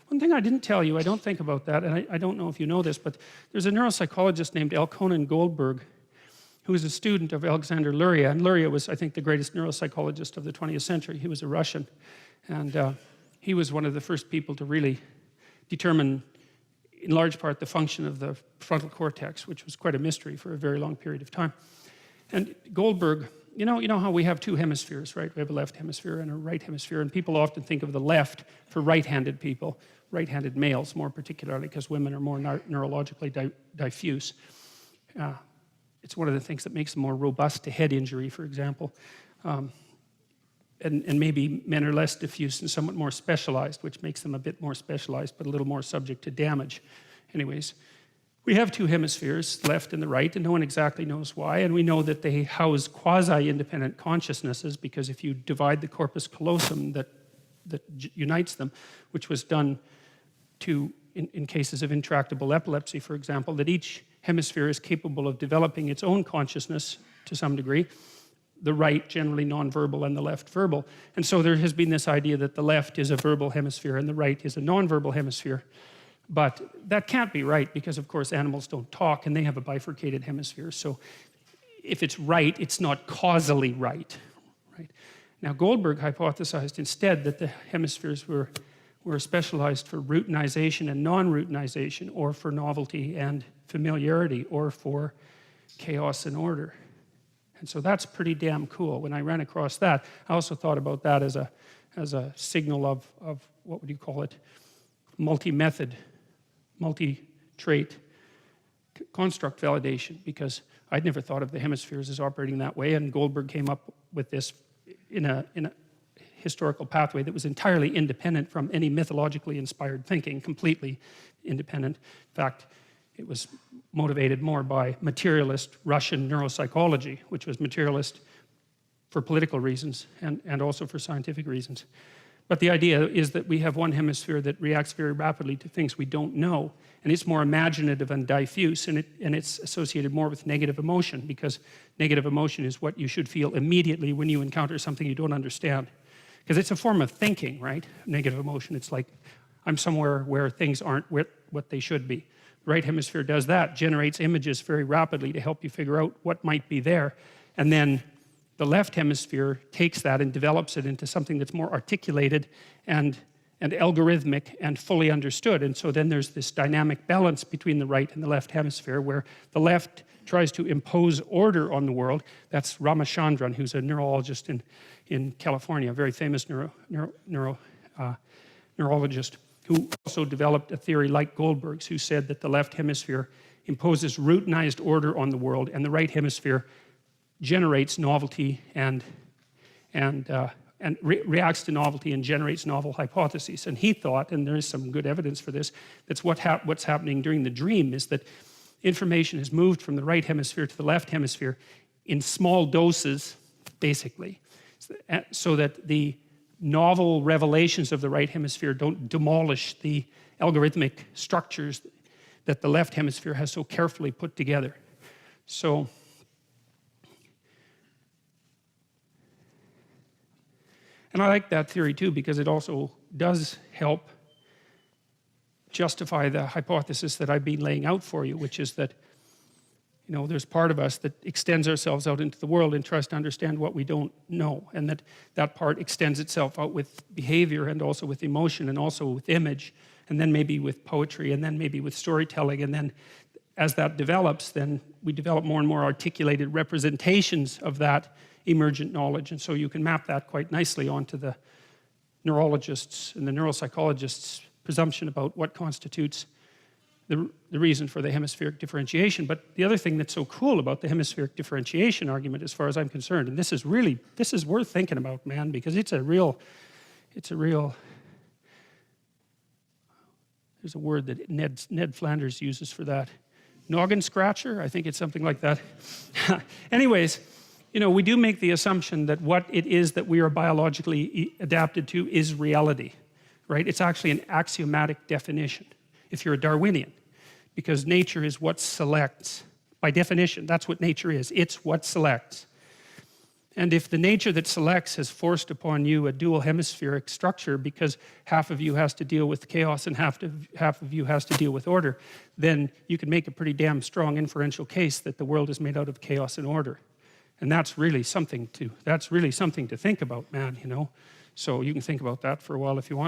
One thing I didn't tell you, I don't think about that, and I don't know if you know this, but there's a neuropsychologist named Elkonin Goldberg who was a student of Alexander Luria, and Luria was, I think, the greatest neuropsychologist of the 20th century. He was a Russian, and he was one of the first people to really determine, in large part, the function of the frontal cortex, which was quite a mystery for a very long period of time. And Goldberg, you know how we have two hemispheres, right? We have a left hemisphere and a right hemisphere, and people often think of the left for right-handed people, right-handed males more particularly, because women are more neurologically diffuse. It's one of the things that makes them more robust to head injury, for example. And maybe men are less diffuse and somewhat more specialized, which makes them a bit more specialized, but a little more subject to damage. Anyways, we have two hemispheres, left and the right, and no one exactly knows why. And we know that they house quasi-independent consciousnesses, because if you divide the corpus callosum that unites them, which was done in cases of intractable epilepsy, for example, that each hemisphere is capable of developing its own consciousness to some degree. The right generally nonverbal and the left verbal. And so there has been this idea that the left is a verbal hemisphere and the right is a nonverbal hemisphere. But that can't be right, because of course animals don't talk and they have a bifurcated hemisphere. So if it's right, it's not causally right. Now Goldberg hypothesized instead that the hemispheres were specialized for routinization and non-routinization, or for novelty and familiarity, or for chaos and order. And so that's pretty damn cool. When I ran across that, I also thought about that as a signal of what would you call it? Multi-method, multi-trait construct validation, because I'd never thought of the hemispheres as operating that way, and Goldberg came up with this in a historical pathway that was entirely independent from any mythologically inspired thinking, completely independent. In fact, it was motivated more by materialist Russian neuropsychology, which was materialist for political reasons and also for scientific reasons. But the idea is that we have one hemisphere that reacts very rapidly to things we don't know, and it's more imaginative and diffuse, and it's associated more with negative emotion, because negative emotion is what you should feel immediately when you encounter something you don't understand. Because it's a form of thinking, right? Negative emotion, it's like, I'm somewhere where things aren't what they should be. The right hemisphere does that, generates images very rapidly to help you figure out what might be there. And then the left hemisphere takes that and develops it into something that's more articulated and algorithmic and fully understood. And so then there's this dynamic balance between the right and the left hemisphere, where the left tries to impose order on the world. That's Ramachandran, who's a neurologist in California, a very famous neurologist, who also developed a theory like Goldberg's, who said that the left hemisphere imposes routinized order on the world, and the right hemisphere generates novelty and reacts to novelty and generates novel hypotheses. And he thought, and there is some good evidence for this, that's what's happening during the dream is that information is moved from the right hemisphere to the left hemisphere in small doses, basically, so that the novel revelations of the right hemisphere don't demolish the algorithmic structures that the left hemisphere has so carefully put together. So and I like that theory too, because it also does help justify the hypothesis that I've been laying out for you, which is that, you know, there's part of us that extends ourselves out into the world and tries to understand what we don't know, and that part extends itself out with behavior and also with emotion and also with image, and then maybe with poetry, and then maybe with storytelling, and then as that develops, then we develop more and more articulated representations of that emergent knowledge. And so you can map that quite nicely onto the neurologists and the neuropsychologists' presumption about what constitutes the reason for the hemispheric differentiation. But the other thing that's so cool about the hemispheric differentiation argument, as far as I'm concerned, and this is worth thinking about, man, because it's a real, there's a word that Ned Flanders uses for that. Noggin scratcher? I think it's something like that. Anyways, you know, we do make the assumption that what it is that we are biologically adapted to is reality, right? It's actually an axiomatic definition, if you're a Darwinian, because nature is what selects. By definition, that's what nature is. It's what selects. And if the nature that selects has forced upon you a dual hemispheric structure because half of you has to deal with chaos and half of you has to deal with order, then you can make a pretty damn strong inferential case that the world is made out of chaos and order. And that's really something to think about, man, you know. So you can think about that for a while if you want.